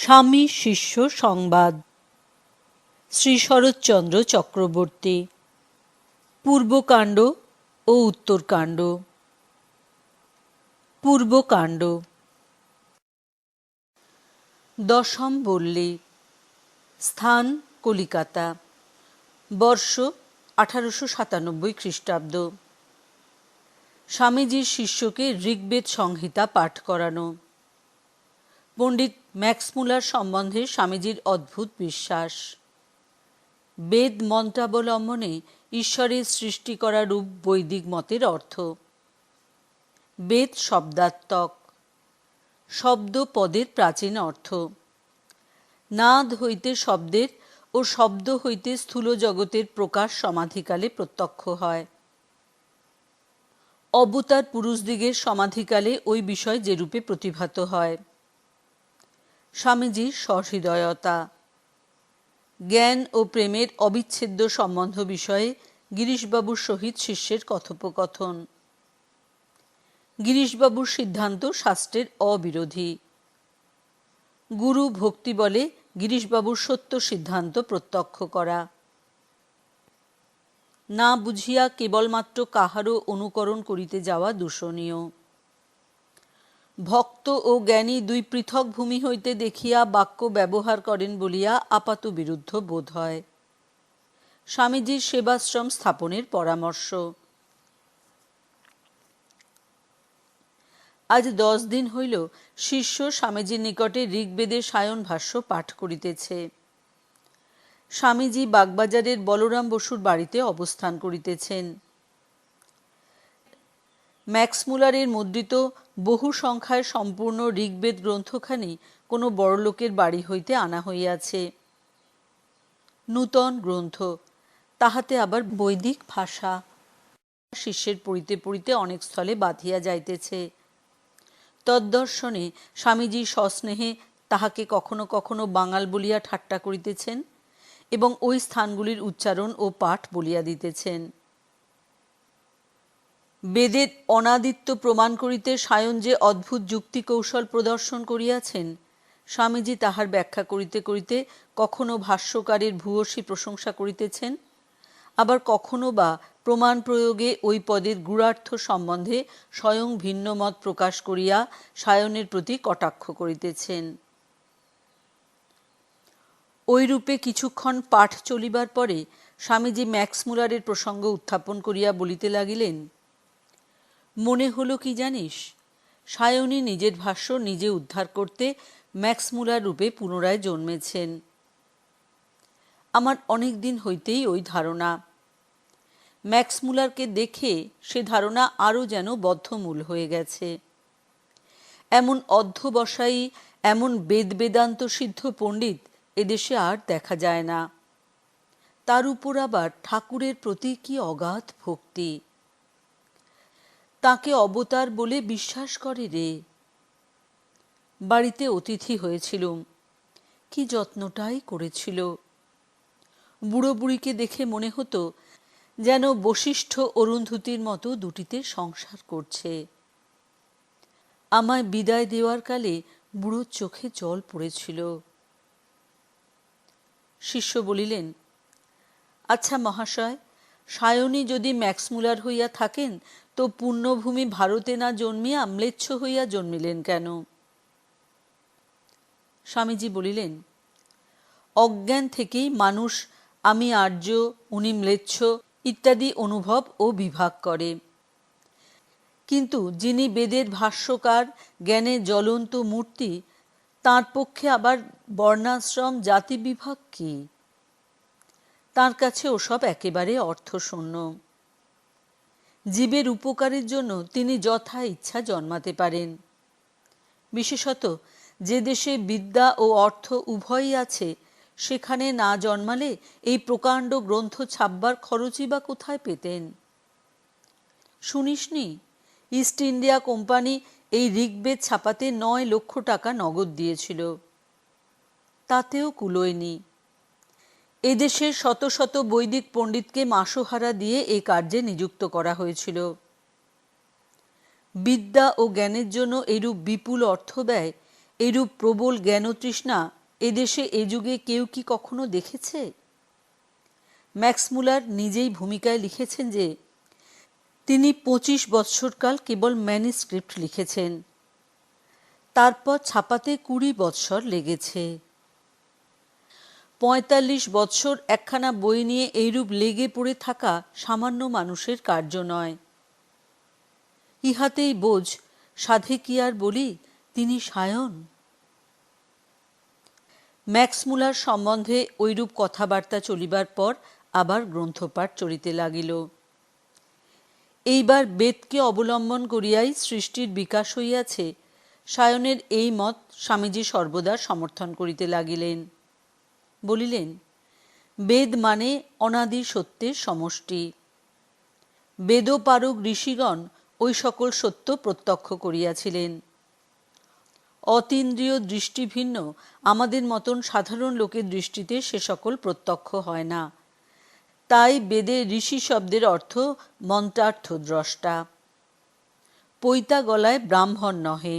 স্বামী শিষ্য সংবাদ। শ্রী শরৎচন্দ্র চক্রবর্তী। পূর্বকাণ্ড ও উত্তরকাণ্ড। পূর্বকাণ্ড। দশম বল্লী। স্থান কলিকাতা। বর্ষ 1897 খ্রিস্টাব্দ। স্বামীজির শিষ্যকে ঋগ্বেদ সংহিতা পাঠ করানো। পণ্ডিত ম্যাক্সমূলার সম্বন্ধে স্বামীজির অদ্ভুত বিশ্বাস। বেদ মন্ত্রাবলম্বনে ঈশ্বরের সৃষ্টি করা রূপ বৈদিক মতের অর্থ। বেদ শব্দাত্মক, শব্দ পদের প্রাচীন অর্থ। নাদ হইতে শব্দের ও শব্দ হইতে স্থূল জগতের প্রকাশ সমাধিকালে প্রত্যক্ষ হয়। অবতার পুরুষদিগের সমাধিকালে ওই বিষয় যেরূপে প্রতিভাত হয়। স্বামীজির সহৃদয়তা। জ্ঞান ও প্রেমের অবিচ্ছেদ্য সম্বন্ধ বিষয়ে গিরিশবাবুর সহিত শিষ্যের কথোপকথন। গিরিশবাবুর সিদ্ধান্ত শাস্ত্রের অবিরোধী। গুরু ভক্তি বলে গিরিশবাবুর সত্য সিদ্ধান্ত প্রত্যক্ষ করা। না বুঝিয়া কেবলমাত্র কাহারও অনুকরণ করিতে যাওয়া দূষণীয়। ভক্ত ও জ্ঞানী দুই পৃথক ভূমি হইতে দেখিয়া বাক্য ব্যবহার করেন বলিয়া আপাত বিরুদ্ধ বোধ হয়। স্বামীজির সেবাশ্রম স্থাপনের পরামর্শ। আজ 10 দিন হইল শিষ্য স্বামীজির নিকটে ঋগ্বেদের সায়ন ভাষ্য পাঠ করিতেছে। স্বামীজি বাগবাজারের বলরাম বসুর বাড়িতে অবস্থান করিতেছেন। ম্যাক্সমূলারের মুদ্রিত বহু সংখ্যায় সম্পূর্ণ ঋগ্বেদ গ্রন্থখানি কোনো বড়লোকের বাড়ি হইতে আনা হইয়াছে। নূতন গ্রন্থ, তাহাতে আবার বৈদিক ভাষা। শিষ্যের পড়িতে পড়িতে অনেক স্থলে বাধিয়া যাইতেছে। তদ্দর্শনে স্বামীজি সস্নেহে তাহাকে কখনো কখনো বাঙাল বলিয়া ঠাট্টা করিতেছেন এবং ওই স্থানগুলির উচ্চারণ ও পাঠ বলিয়া দিতেছেন। বেদের অনাদিত্ব প্রমাণ করিতে সায়ন যে অদ্ভুত যুক্তি কৌশল প্রদর্শন করিয়াছেন, স্বামীজি তাহার ব্যাখ্যা করিতে করিতে কখনো ভাষ্যকারের ভূয়সী প্রশংসা করিতেছেন, আবার কখনো বা প্রমাণ প্রয়োগে ওই পদের গূঢ়ার্থ সম্বন্ধে স্বয়ং ভিন্ন মত প্রকাশ করিয়া সায়নের প্রতি কটাক্ষ করিতেছেন। ঐরূপে কিছুক্ষণ পাঠ চলিবার পরে স্বামীজি ম্যাক্সমূলারের প্রসঙ্গ উত্থাপন করিয়া বলিতে লাগিলেন, মনে হলো কি জানিস, সায়নী নিজের ভাষ্য নিজে উদ্ধার করতে ম্যাক্সমূলার রূপে পুনরায় জন্মেছেন। আমার অনেক দিন হইতেই ওই ধারণা। ম্যাক্সমূলারকে দেখে সে ধারণা আরও যেন বদ্ধমূল হয়ে গেছে। এমন অধ্যবসায়ী, এমন বেদ বেদান্ত সিদ্ধ পণ্ডিত এদেশে আর দেখা যায় না। তার উপর আবার ঠাকুরের প্রতি কি অগাধ ভক্তি! তাকে অবতার বলে বিশ্বাস করে রে। বাড়িতে অতিথি হয়েছিলুম, কি যত্নটাই করেছিল। বুড়ো বুড়িকে দেখে মনে হতো যেন বশিষ্ঠ অরুন্ধতির মতো দুটিতে সংসার করছে। আমায় বিদায় দেওয়ার কালে বুড়োর চোখে জল পড়েছিল। শিষ্য বলিলেন, আচ্ছা মহাশয়, সায়নী যদি ম্যাক্সমূলার হইয়া থাকেন তো পুণ্যভূমি ভারতে না জন্মিয়া ম্লেচ্ছ হইয়া জন্মিলেন কেন? স্বামীজি বলিলেন, অজ্ঞান থেকেই মানুষ আমি আর্য, উনি ম্লেচ্ছ ইত্যাদি অনুভব ও বিভাগ করে। কিন্তু যিনি বেদের ভাষ্যকার, জ্ঞানের জ্বলন্ত মূর্তি, তাঁর পক্ষে আবার বর্ণাশ্রম জাতি বিভাগ কি? তাঁর কাছে ওসব একেবারে অর্থশূন্য। জীবের উপকারের জন্য তিনি যথা ইচ্ছা জন্মাতে পারেন। বিশেষত যে দেশে বিদ্যা ও অর্থ উভয়ই আছে, সেখানে না জন্মালে এই প্রকাণ্ড গ্রন্থ ছাপবার খরচই বা কোথায় পেতেন? শুনিসনি, ইস্ট ইন্ডিয়া কোম্পানি এই ঋগ্বেদ ছাপাতে 9 লক্ষ টাকা নগদ দিয়েছিল। তাতেও কুলোয়নি। এদেশের শত শত বৈদিক পণ্ডিতকে মাসোহারা দিয়ে এই কার্যে নিযুক্ত করা হয়েছিল। বিদ্যা ও জ্ঞানের জন্য এইরূপ বিপুল অর্থ ব্যয় এরূপ প্রবল জ্ঞানতৃষ্ণা এদেশে এ যুগে কেউ কি কখনো দেখেছে? ম্যাক্স মুলার নিজেই ভূমিকায় লিখেছেন যে তিনি 25 বৎসরকাল কেবল ম্যানুস্ক্রিপ্ট লিখেছেন, তারপর ছাপাতে 20 বৎসর লেগেছে। 45 বৎসর একখানা বই নিয়ে এইরূপ লেগে পড়ে থাকা সামান্য মানুষের কার্য নয়। ইহাতেই বোঝ, সাধে কি আর বলি, তিনি সায়ন। ম্যাক্স মুলার সম্বন্ধে ঐরূপ কথাবার্তা চলিবার পর আবার গ্রন্থপাঠ চলিতে লাগিল। এইবার বেদকে অবলম্বন করিয়াই সৃষ্টির বিকাশ হইয়াছে, সায়নের এই মত স্বামীজি সর্বদা সমর্থন করিতে লাগিলেন। বলিলেন, বেদ মানে অনাদি সত্যের সমষ্টি। বেদপারক ঋষিগণ ওই সকল সত্য প্রত্যক্ষ করিয়াছিলেন। অতীন্দ্রিয় দৃষ্টি ভিন্ন আমাদের মতন সাধারণ লোকের দৃষ্টিতে সে সকল প্রত্যক্ষ হয় না। তাই বেদে ঋষি শব্দের অর্থ মন্ত্রার্থ দ্রষ্টা। পৈতা গলায় ব্রাহ্মণ নহে।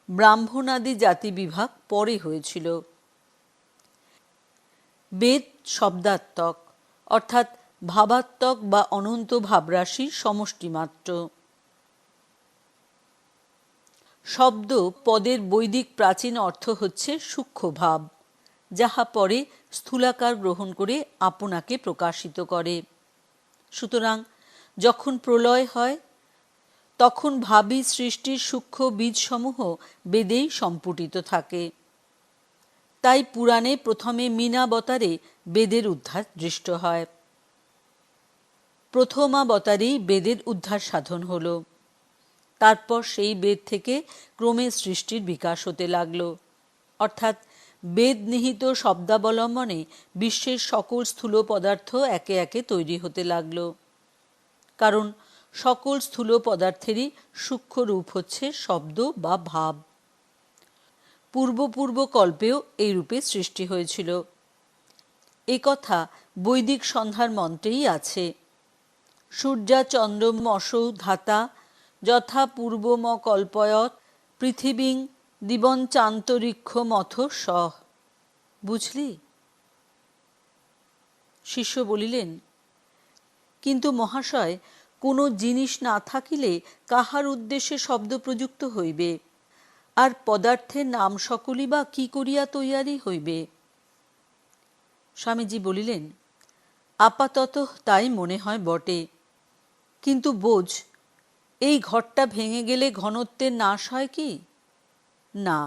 ব্রাহ্মণাদি জাতি বিভাগ পরে হয়েছিল। বেদ শব্দাত্মক, অর্থাৎ ভাবাত্মক বা অনন্ত ভাবরাশির সমষ্টি মাত্র। শব্দ পদের বৈদিক প্রাচীন অর্থ হচ্ছে সূক্ষ্ম ভাব, যাহা পরে স্থূলাকার গ্রহণ করে আপনাকে প্রকাশিত করে। সুতরাং যখন প্রলয় হয় তখন ভাবী সৃষ্টির সূক্ষ্ম বীজসমূহ বেদেই সম্পুটিত থাকে। তাই পুরাণে প্রথমে মীনাবতারে বেদের উদ্ধার দৃষ্ট হয়। প্রথমাবতারেই বেদের উদ্ধার সাধন হল। তারপর সেই বেদ থেকে ক্রমে সৃষ্টির বিকাশ হতে লাগল। অর্থাৎ বেদ নিহিত শব্দাবলম্বনে বিশ্বের সকল স্থূল পদার্থ একে একে তৈরি হতে লাগল। কারণ সকল স্থূল পদার্থেরই সূক্ষ্ম রূপ হচ্ছে শব্দ বা ভাব। পূর্ব কল্পেও এই রূপে সৃষ্টি হয়েছিল। এ কথা বৈদিক সন্ধ্যার মন্ত্রেই আছে। সূর্যা চন্দ্রমসৌ ধাতা যথা পূর্বম কল্পয়ৎ পৃথিবীং দিবঞ্চান্তরিক্ষমথ সহ। বুঝলি? শিষ্য বলিলেন, কিন্তু মহাশয়, কোনো জিনিস না থাকিলে কাহার উদ্দেশ্যে শব্দ প্রযুক্ত হইবে? আর পদার্থের নাম সকলই বা কি করিয়া তৈয়ারি হইবে? স্বামীজি বলিলেন, আপাতত তাই মনে হয় বটে, কিন্তু বোঝ, এই ঘটটা ভেঙে গেলে ঘনত্বের নাশ হয় কি? না,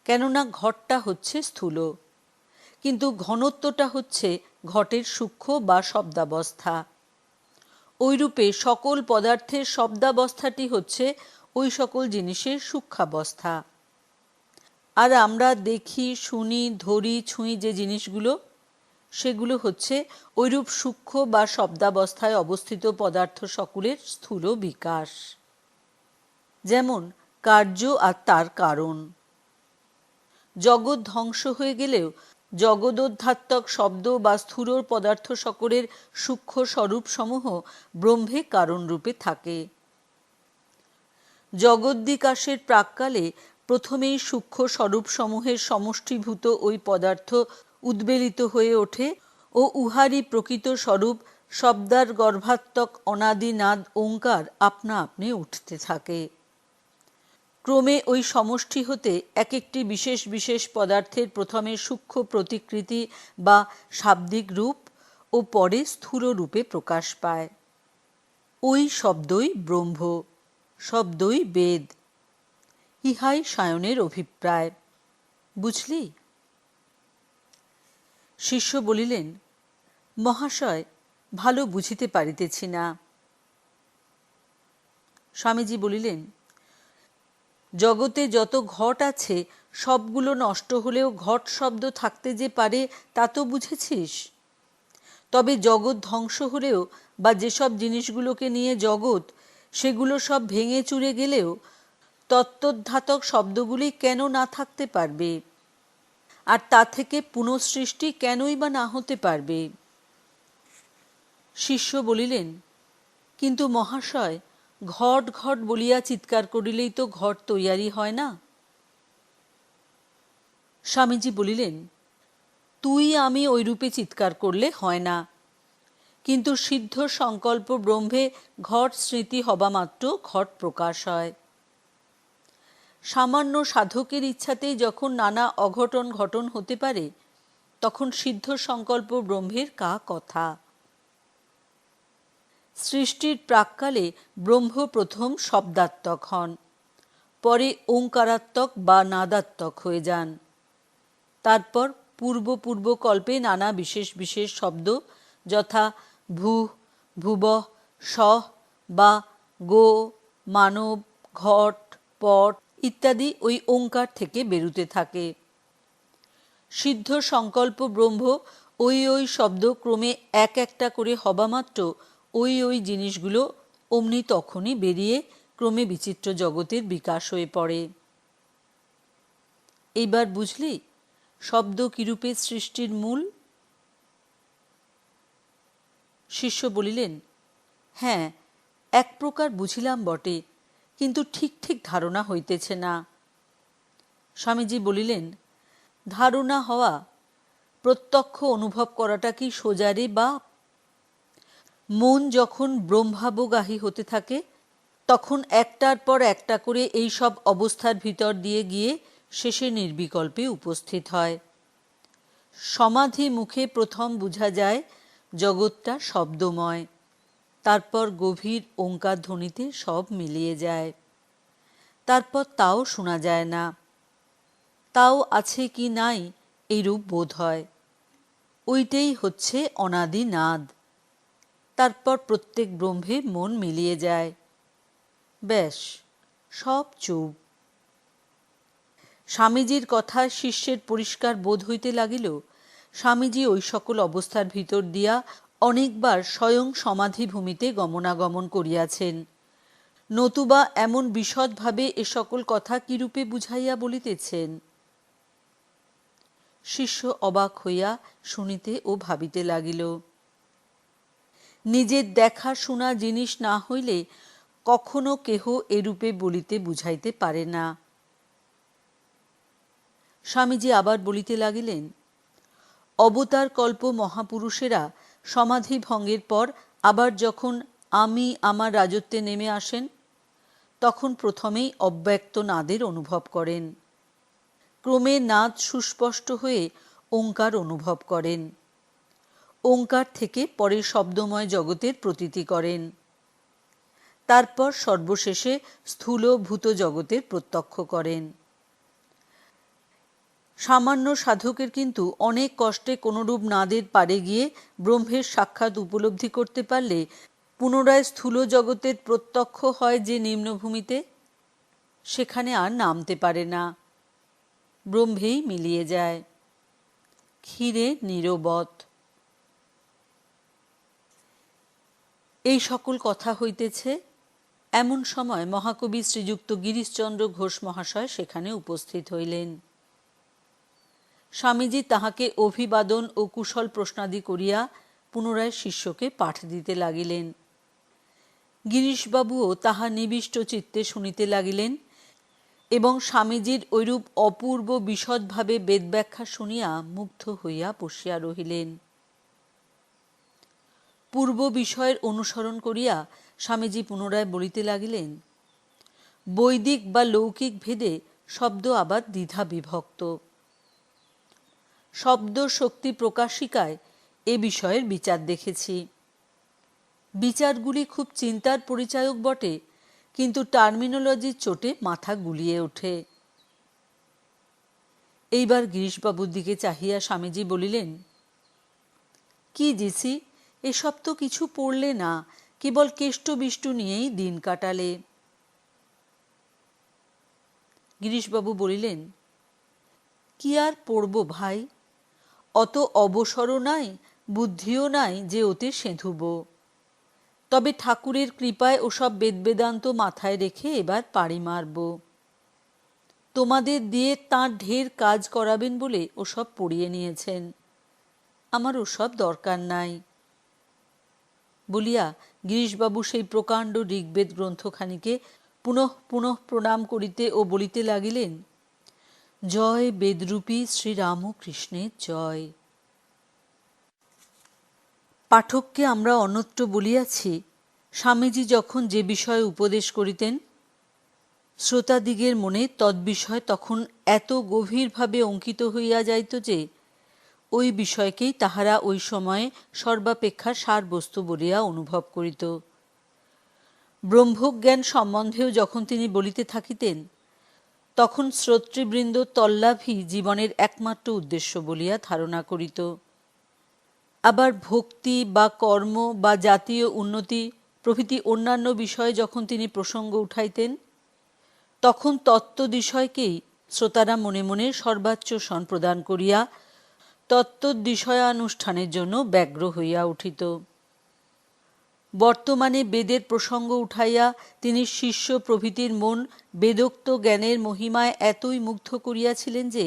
কেননা ঘটটা হচ্ছে স্থূল, কিন্তু ঘনত্বটা হচ্ছে ঘটের সূক্ষ্ম বা শব্দাবস্থা। ওইরূপে সকল পদার্থের শব্দাবস্থাটি হচ্ছে ওই সকল জিনিসের সূক্ষ্মাবস্থা। আর আমরা দেখি, শুনি, ধরি, ছুঁই যে জিনিসগুলো, সেগুলো হচ্ছে ওইরূপ সূক্ষ্ম বা শব্দাবস্থায় অবস্থিত পদার্থ সকলের স্থূল বিকাশ। যেমন কার্য আর তার কারণ। জগৎ ধ্বংস হয়ে গেলেও জগদোদ্ধাত্মক শব্দ বা স্থূল পদার্থ সকলের সূক্ষ্ম স্বরূপসমূহ ব্রহ্মে কারণরূপে থাকে। জগদ্বিকাশের প্রাক্কালে প্রথমেই সূক্ষ্ম স্বরূপসমূহের সমষ্টিভূত ওই পদার্থ উদ্বেলিত হয়ে ওঠে ও উহারই প্রকৃত স্বরূপ শব্দার গর্ভাত্মক অনাদি নাদ ওঙ্কার আপনা আপনি উঠতে থাকে। ক্রমে ওই সমষ্টি হতে এক একটি বিশেষ বিশেষ পদার্থের প্রথমে সূক্ষ্ম প্রতিকৃতি বা শাব্দিক রূপ ও পরে স্থূল রূপে প্রকাশ পায়। ওই শব্দই ব্রহ্ম, শব্দই বেদ। ইহাই সায়নের অভিপ্রায়। বুঝলি? শিষ্য বলিলেন, মহাশয়, ভালো বুঝিতে পারিতেছি না। স্বামীজি বলিলেন, জগতে যত ঘট আছে সবগুলো নষ্ট হলেও ঘট শব্দ থাকতে যে পারে তা তো বুঝেছিস। তবে জগৎ ধ্বংস হলেও বা যেসব জিনিসগুলোকে নিয়ে জগৎ, সেগুলো সব ভেঙে চুরে গেলেও তত্ত্বধাতক শব্দগুলি কেন না থাকতে পারবে? আর তা থেকে পুনঃসৃষ্টি কেনই বা না হতে পারবে? শিষ্য বলিলেন, কিন্তু মহাশয়, ঘট ঘট বলিয়া চিৎকার করিলেই তো ঘট তৈয়ারি হয় না। স্বামীজি বলিলেন, তুই আমি ওইরূপে চিৎকার করলে হয় না, কিন্তু সিদ্ধ সংকল্প ব্রহ্মে ঘট স্মৃতি হবা মাত্র ঘট প্রকাশ হয়। সামান্য সাধকের ইচ্ছাতেই যখন নানা অঘটন ঘটন হতে পারে, তখন সিদ্ধ সংকল্প ব্রহ্মের কা কথা। সৃষ্টির প্রাক্কালে ব্রহ্ম প্রথম শব্দাত্মক হন, পরে ওঙ্কারাত্মক বা নাদাত্মক হয়ে যান। তারপর পূর্ব কল্পে নানা বিশেষ বিশেষ শব্দ যথা ভূ, ভুবঃ, সঃ বা গো, মানব, ঘট, পট ইত্যাদি ওই ওঙ্কার থেকে বেরুতে থাকে। সিদ্ধ সংকল্প ব্রহ্ম ওই শব্দ ক্রমে এক একটা করে হবা মাত্র ওই জিনিসগুলো অমনি তখনই বেরিয়ে ক্রমে বিচিত্র জগতের বিকাশ হয়ে পড়ে। এইবার বুঝলি শব্দ কিরূপে সৃষ্টির মূল? শিষ্য বলিলেন, হ্যাঁ, এক প্রকার বুঝিলাম বটে, কিন্তু ঠিক ঠিক ধারণা হইতেছে না। স্বামীজি বলিলেন, ধারণা হওয়া, প্রত্যক্ষ অনুভব করাটা কি সোজারে বাপ? মন যখন ব্রহ্মাবগাহী হতে থাকে, তখন একটার পর একটা করে এই সব অবস্থার ভিতর দিয়ে গিয়ে শেষে নির্বিকল্পে উপস্থিত হয়। সমাধি মুখে প্রথম বোঝা যায় জগৎটা শব্দময়, তারপর গভীর ওঙ্কার ধ্বনিতে সব মিলিয়ে যায়। তারপর তাও শোনা যায় না, তাও আছে কি নাই এইরূপ বোধ হয়। ওইটাই হচ্ছে অনাদি নাদ। তারপর প্রত্যেক ব্রহ্মে মন মিলিয়ে যায়। ব্যাস, সব চুপ। স্বামীজির কথায় শিষ্যের পরিষ্কার বোধ হইতে লাগিল, স্বামীজি ওই সকল অবস্থার ভিতর দিয়া অনেকবার স্বয়ং সমাধিভূমিতে গমনাগমন করিয়াছেন, নতুবা এমন বিশদভাবে এ সকল কথা কিরূপে বুঝাইয়া বলিতেছেন। শিষ্য অবাক হইয়া শুনিতে ও ভাবিতে লাগিল। নিজের দেখা শোনা জিনিস না হইলে কখনো কেহ এরূপে বলিতে বুঝাইতে পারে না। স্বামীজি আবার বলিতে লাগিলেন, অবতার কল্প মহাপুরুষেরা সমাধি ভঙ্গের পর আবার যখন আমি আমার রাজত্বে নেমে আসেন, তখন প্রথমেই অব্যক্ত নাদের অনুভব করেন। ক্রমে নাদ সুস্পষ্ট হয়ে ওঙ্কার অনুভব করেন। ওঙ্কার থেকে পরে শব্দময় জগতের প্রতীতি করেন। তারপর সর্বশেষে স্থূলভূত জগতের প্রত্যক্ষ করেন। সামান্য সাধকের কিন্তু অনেক কষ্টে কোনরূপ নাদের পারে গিয়ে ব্রহ্মের সাক্ষাৎ উপলব্ধি করতে পারলে পুনরায় স্থূল জগতের প্রত্যক্ষ হয় যে নিম্নভূমিতে, সেখানে আর নামতে পারে না, ব্রহ্মেই মিলিয়ে যায়। ক্ষীরে নিরবত। এই সকল কথা হইতেছে, এমন সময় মহাকবি শ্রীযুক্ত গিরিশচন্দ্র ঘোষ মহাশয় সেখানে উপস্থিত হইলেন। স্বামীজি তাহাকে অভিবাদন ও কুশল প্রশ্নাদি করিয়া পুনরায় শিষ্যকে পাঠ দিতে লাগিলেন। গিরিশবাবুও তাহা নিবিষ্ট চিত্তে শুনিতে লাগিলেন এবং স্বামীজির ঐরূপ অপূর্ব বিশদভাবে বেদব্যাখ্যা শুনিয়া মুগ্ধ হইয়া বসিয়া রহিলেন। পূর্ব বিষয়ের অনুসরণ করিয়া স্বামীজি পুনরায় বলিতে লাগিলেন, বৈদিক বা লৌকিক ভেদে শব্দ আবার দ্বিধা বিভক্ত। শব্দ শক্তি প্রকাশিকায় এ বিষয়ের বিচার দেখেছি। বিচারগুলি খুব চিন্তার পরিচায়ক বটে, কিন্তু টার্মিনোলজির চোটে মাথা গুলিয়ে ওঠে। এইবার গিরিশবাবুর দিকে চাহিয়া স্বামীজি বলিলেন, কি জিসি, এসব তো কিছু পড়লে না, কেবল কেষ্টবিষ্টু নিয়েই দিন কাটালে। গিরিশবাবু বলিলেন, কি আর পড়ব ভাই, অত অবসরও নাই, বুদ্ধিও নাই যে ওতে সেঁধুব। তবে ঠাকুরের কৃপায় ওসব বেদবেদান্ত মাথায় রেখে এবার পাড়ি মারব। তোমাদের দিয়ে তাঁর ঢের কাজ করাবেন বলে ওসব পড়িয়ে নিয়েছেন, আমার ওসব দরকার নাই। বলিয়া গিরিশবাবু সেই প্রকাণ্ড ঋগ্বেদ গ্রন্থখানিকে পুনঃ পুনঃ প্রণাম করিতে ও বলিতে লাগিলেন, জয় বেদরূপী শ্রীরামকৃষ্ণের জয়। পাঠককে আমরা অন্যত্র বলিয়াছি, স্বামীজি যখন যে বিষয়ে উপদেশ করিতেন, শ্রোতাদিগের মনে তদ্বিষয় তখন এত গভীরভাবে অঙ্কিত হইয়া যাইত যে ওই বিষয়কেই তাহারা ওই সময়ে সর্বাপেক্ষা সারবস্তু বলিয়া অনুভব করিত। ব্রহ্মজ্ঞান সম্বন্ধেও যখন তিনি বলিতে থাকিতেন, তখন শ্রোতৃবৃন্দ তল্লাভই জীবনের একমাত্র উদ্দেশ্য বলিয়া ধারণা করিত। আবার ভক্তি বা কর্ম বা জাতীয় উন্নতি প্রভৃতি অন্যান্য বিষয়ে যখন তিনি প্রসঙ্গ উঠাইতেন, তখন তত্ত্ববিষয়কেই শ্রোতারা মনে মনে সর্বাচ্চ প্রদান করিয়া তত্ত্ববিষয়ানুষ্ঠানের জন্য ব্যগ্র হইয়া উঠিত। বর্তমানে বেদের প্রসঙ্গ উঠাইয়া তিনি শিষ্য প্রভৃতির মন বেদোক্ত জ্ঞানের মহিমায় এতই মুগ্ধ করিয়াছিলেন যে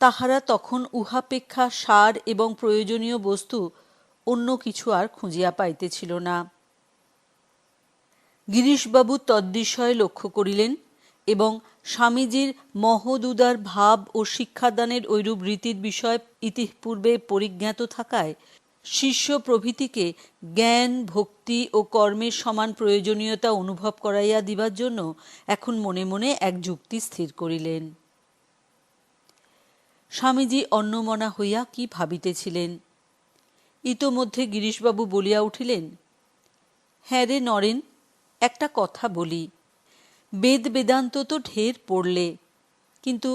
তাহারা তখন উহাপেক্ষা সার এবং প্রয়োজনীয় বস্তু অন্য কিছু আর খুঁজিয়া পাইতেছিল না। গিরিশবাবু তদ্বিষয়ে লক্ষ্য করিলেন এবং স্বামীজির মহোদুদার ভাব ও শিক্ষাদানের ঐরূপ রীতির বিষয় ইতিপূর্বে পরিজ্ঞাত থাকায় শিষ্য প্রভৃতিকে জ্ঞান, ভক্তি ও কর্মের সমান প্রয়োজনীয়তা অনুভব করাইয়া দিবার জন্য এখন মনে মনে এক যুক্তি স্থির করিলেন। স্বামীজি অন্যমনা হইয়া কি ভাবিতেছিলেন। ইতোমধ্যে গিরিশবাবু বলিয়া উঠিলেন, হ্যাঁ রে নরেন, একটা কথা বলি। বেদ বেদান্ত তো ঢের পড়লে, কিন্তু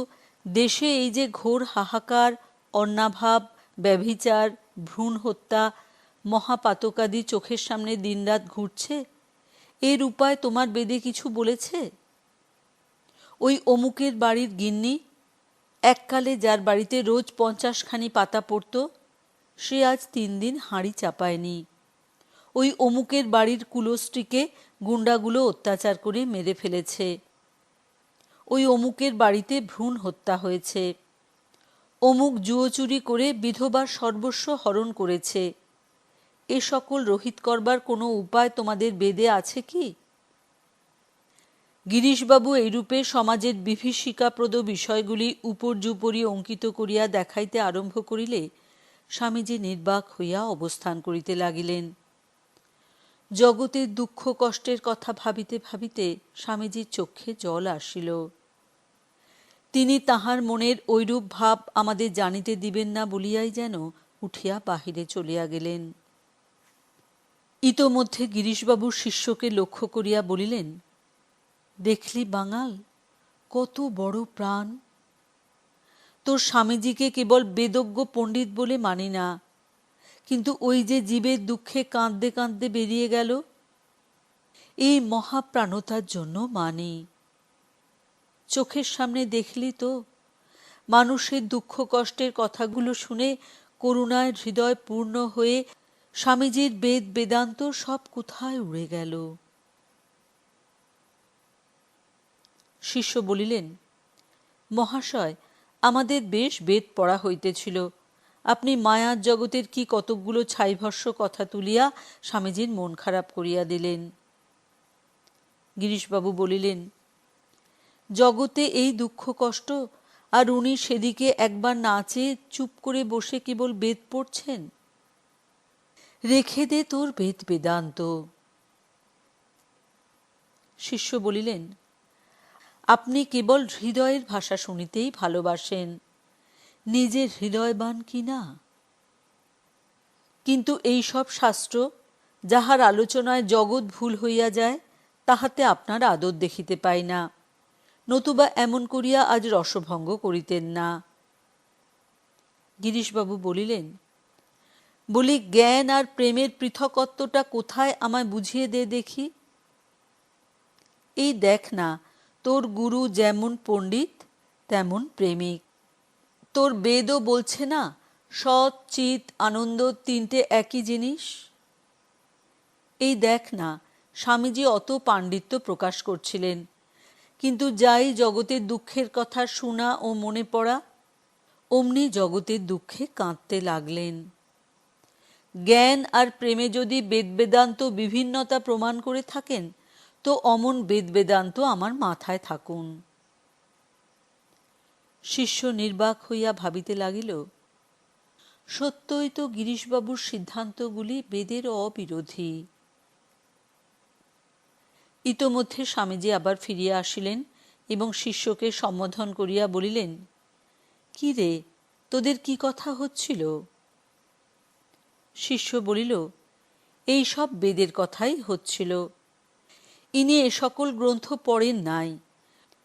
দেশে এই যে ঘোর হাহাকার, অন্নাভাব, ব্যভিচার, ভ্রূণ হত্যা, মহাপাতকাদি চোখের সামনে দিনরাত ঘুরছে, এর উপায় তোমার বেদে কিছু বলেছে? ওই অমুকের বাড়ির গিন্নি, এককালে যার বাড়িতে রোজ 50খানি পাতা পড়ত, সে আজ 3 দিন হাঁড়ি চাপায়নি। ওই অমুকের বাড়ির কুলস্ত্রীকে গুন্ডাগুলো অত্যাচার করে মেরে ফেলেছে। ওই অমুকের বাড়িতে ভ্রূণ হত্যা হয়েছে। অমুক জুয়ো চুরি করে বিধবার সর্বস্ব হরণ করেছে। এ সকল রহিত করবার কোনো উপায় তোমাদের বেদে আছে কি? গিরিশবাবু এইরূপে সমাজের বিভীষিকাপ্রদ বিষয়গুলি উপর্যুপরি অঙ্কিত করিয়া দেখাইতে আরম্ভ করিলে স্বামীজি নির্বাক হইয়া অবস্থান করিতে লাগিলেন। জগতের দুঃখ কষ্টের কথা ভাবিতে ভাবিতে স্বামীজির চক্ষে জল আসিল। তিনি তাহার মনের ঐরূপ ভাব আমাদের জানিতে দিবেন না বলিয়াই যেন উঠিয়া বাহিরে চলিয়া গেলেন। ইতোমধ্যে গিরিশবাবুর শিষ্যকে লক্ষ্য করিয়া বলিলেন, দেখলি বাঙাল, কত বড় প্রাণ! তোর স্বামীজিকে কেবল বেদজ্ঞ পণ্ডিত বলে মানি না, কিন্তু ওই যে জীবের দুঃখে কাঁদতে কাঁদতে বেরিয়ে গেল, এই মহাপ্রাণতার জন্য মানি। চোখের সামনে দেখলি তো, মানুষের দুঃখ কষ্টের কথাগুলো শুনে করুণায় হৃদয় পূর্ণ হয়ে স্বামীজির বেদ বেদান্ত সব কোথায় উড়ে গেল। শিষ্য বলিলেন, মহাশয়, আমাদের বেশ বেদ পড়া হইতেছিল, আপনি মায়ার জগতের কি কতকগুলো ছাইভস্য কথা তুলিয়া স্বামীজির মন খারাপ করিয়া দিলেন। গিরিশবাবু বলিলেন, জগতে এই দুঃখ কষ্ট, আর উনি সেদিকে একবার না চেয়ে চুপ করে বসে কেবল বেদ পড়ছেন। রেখে দে তোর বেদ বেদান্ত। শিষ্য বলিলেন, আপনি কেবল হৃদয়ের ভাষা শুনিতেই ভালোবাসেন, নিজের হৃদয়বান কি না? কিন্তু এই সব শাস্ত্র, যাহার আলোচনায় জগৎ ভুল হইয়া যায়, তাহাতে আপনার আদর দেখিতে পাই না, নতুবা এমন করিয়া আজ রসভঙ্গ করিতেন না। গিরিশবাবু বলিলেন, বলি জ্ঞান আর প্রেমের পৃথকত্বটা কোথায় আমায় বুঝিয়ে দে দেখি। এই দেখ না, তোর গুরু যেমন পণ্ডিত তেমন প্রেমিক। তোর বেদও বলছে না সৎ, চিত, আনন্দ তিনটে একই জিনিস। এই দেখ না, স্বামীজি অত পাণ্ডিত্য প্রকাশ করছিলেন, কিন্তু যাই জগতের দুঃখের কথা শোনা ও মনে পড়া, অমনি জগতের দুঃখে কাঁদতে লাগলেন। জ্ঞান আর প্রেমে যদি বেদ বেদান্ত বিভিন্নতা প্রমাণ করে থাকেন, তো অমন বেদ বেদান্ত আমার মাথায় থাকুন। শিষ্য নির্বাক হইয়া ভাবিতে লাগিল, সত্যই তো গিরিশবাবুর সিদ্ধান্তগুলি বেদের অবিরোধী। ইতোমধ্যে স্বামীজি আবার ফিরিয়া আসিলেন এবং শিষ্যকে সম্বোধন করিয়া বলিলেন, কি রে, তোদের কি কথা হচ্ছিল? শিষ্য বলিল, এই সব বেদের কথাই হচ্ছিল। ইনি এ সকল গ্রন্থ পড়েন নাই,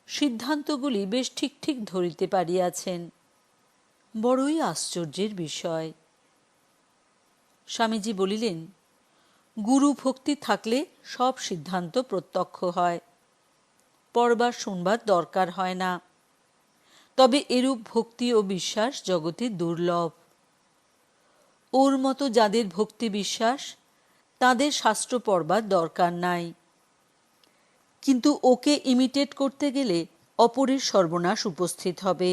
সিদ্ধান্তগুলি বেশ ঠিক ঠিক ধরিতে পারিয়াছেন। বড়ই আশ্চর্যের বিষয়। স্বামীজি বলিলেন, গুরু ভক্তি থাকলে সব সিদ্ধান্ত প্রত্যক্ষ হয়, পড়বার শুনবার দরকার হয় না। তবে এরূপ ভক্তি ও বিশ্বাস জগতে দুর্লভ। ওর মতো যাদের ভক্তি বিশ্বাস, তাদের শাস্ত্র পড়বার দরকার নাই। কিন্তু ওকে ইমিটেট করতে গেলে অপরের সর্বনাশ উপস্থিত হবে।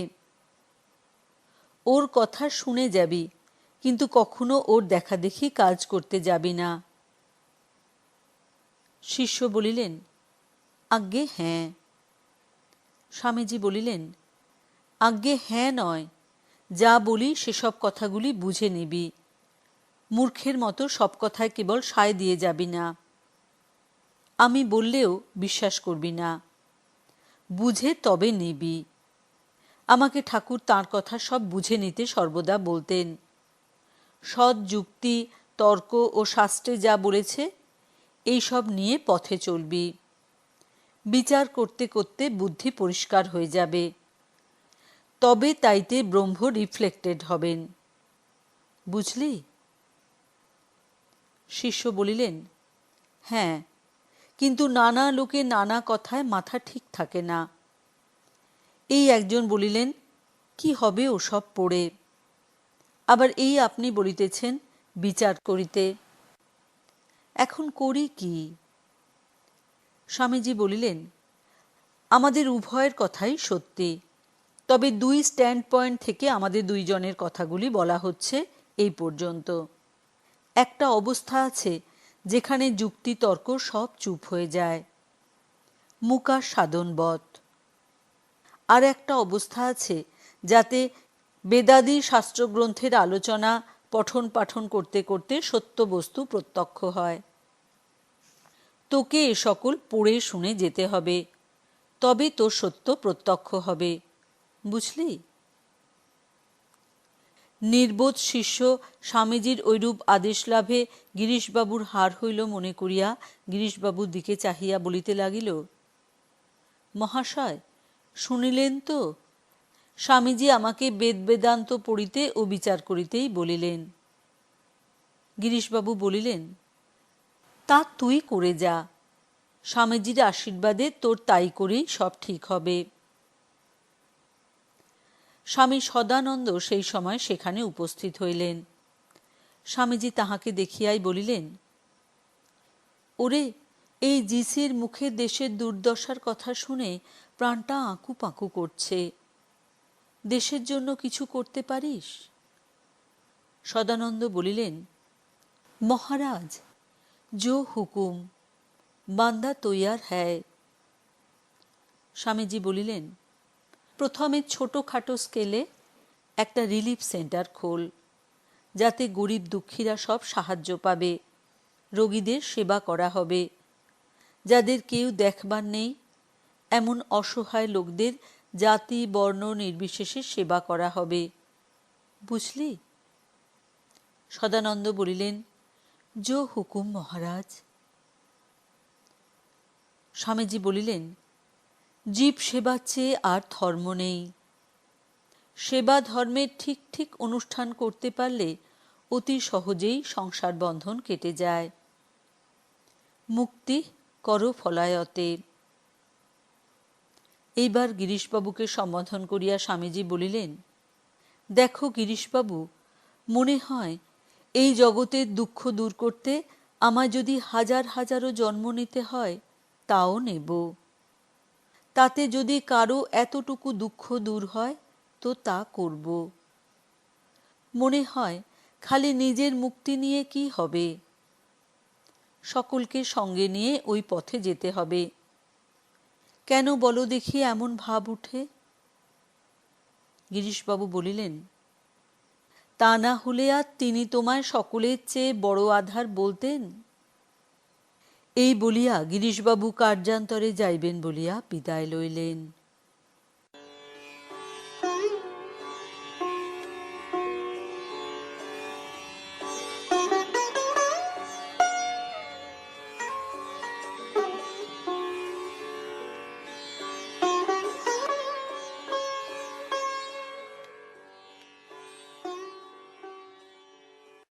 ওর কথা শুনে যাবি, কিন্তু কখনো ওর দেখাদেখি কাজ করতে যাবি না। শিষ্য বলিলেন, আজ্ঞে হ্যাঁ। স্বামীজি বলিলেন, আজ্ঞে হ্যাঁ নয়, যা বলি সেসব কথাগুলি বুঝে নিবি। মূর্খের মতো সব কথায় কেবল সায় দিয়ে যাবি না। আমি বললেও বিশ্বাস করবি না, বুঝে তবে নিবি। আমাকে ঠাকুর তাঁর কথা সব বুঝে নিতে সর্বদা বলতেন। সৎ যুক্তি, তর্ক ও শাস্ত্রে যা বলেছে, এই সব নিয়ে পথে চলবি। বিচার করতে করতে বুদ্ধি পরিষ্কার হয়ে যাবে, তবে তাইতে ব্রহ্ম রিফ্লেক্টেড হবেন। বুঝলি? শিষ্য বলিলেন, হ্যাঁ, কিন্তু নানা লোকে নানা কথায় মাথা ঠিক থাকে না। এই একজন বলিলেন, কি হবে ওসব পড়ে? আবার এই আপনি বলিতেছেন বিচার করিতে। এখন করি কি? স্বামীজি বলিলেন, আমাদের উভয়ের কথাই সত্যি, তবে দুই স্ট্যান্ড পয়েন্ট থেকে আমাদের দুইজনের কথাগুলি বলা হচ্ছে এই পর্যন্ত। একটা অবস্থা আছে যেখানে যুক্তি তর্ক সব চুপ হয়ে যায়, মুকার সাধনবৎ। আর একটা অবস্থা আছে যাতে বেদাদি শাস্ত্রগ্রন্থের আলোচনা পঠন পাঠন করতে করতে সত্য বস্তু প্রত্যক্ষ হয়। তোকে এ সকল পড়ে শুনে যেতে হবে, তবে তোর সত্য প্রত্যক্ষ হবে। বুঝলি? নির্বোধ শিষ্য স্বামীজির ঐরূপ আদেশ লাভে গিরিশবাবুর হার হইল মনে করিয়া গিরিশবাবুর দিকে চাহিয়া বলিতে লাগিল, মহাশয়, শুনিলেন তো, স্বামীজি আমাকে বেদ বেদান্ত পড়িতে ও বিচার করিতেই বলিলেন। গিরিশবাবু বলিলেন, তা তুই করে যা, স্বামীজির আশীর্বাদে তোর তাই করেই সব ঠিক হবে। স্বামী সদানন্দ সেই সময় সেখানে উপস্থিত হইলেন। স্বামীজি তাহাকে দেখিয়াই বলিলেন, ওরে, এই জিসির মুখে দেশের দুর্দশার কথা শুনে প্রাণটা আঁকু পাঁকু করছে। দেশের জন্য কিছু করতে পারিস? সদানন্দ বলিলেন, মহারাজ, জো হুকুম, বান্দা তৈয়ার হ্যায়। স্বামীজি বলিলেন, প্রথমে ছোটোখাটো স্কেলে একটা রিলিফ সেন্টার খোল, যাতে গরিব দুঃখীরা সব সাহায্য পাবে, রোগীদের সেবা করা হবে। যাদের কেউ দেখবার নেই, এমন অসহায় লোকদের জাতি বর্ণ নির্বিশেষে সেবা করা হবে। বুঝলি? সদানন্দ বলিলেন, জো হুকুম মহারাজ। স্বামীজি বলিলেন, জীব সেবার চেয়ে আর ধর্ম নেই। সেবা ধর্মের ঠিক ঠিক অনুষ্ঠান করতে পারলে অতি সহজেই সংসার বন্ধন কেটে যায়। মুক্তি করো ফলায়তে। এইবার গিরিশবাবুকে সম্বোধন করিয়া স্বামীজি বলিলেন, দেখো গিরিশবাবু, মনে হয় এই জগতের দুঃখ দূর করতে আমায় যদি হাজার হাজারও জন্ম নিতে হয়, তাও নেব। তাতে যদি কারো এতটুকু দুঃখ দূর হয় তো তা করব। মনে হয় খালি নিজের মুক্তি নিয়ে কি হবে, সকলকে সঙ্গে নিয়ে ওই পথে যেতে হবে। কেন বলো দেখি এমন ভাব উঠে? গিরিশবাবু বলিলেন, তা না হলে আর তিনি তোমায় সকলের চেয়ে বড় আধার বলতেন? এই বলিয়া গিরিশবাবু কার্যান্তরে যাইবেন বলিয়া বিদায় লইলেন।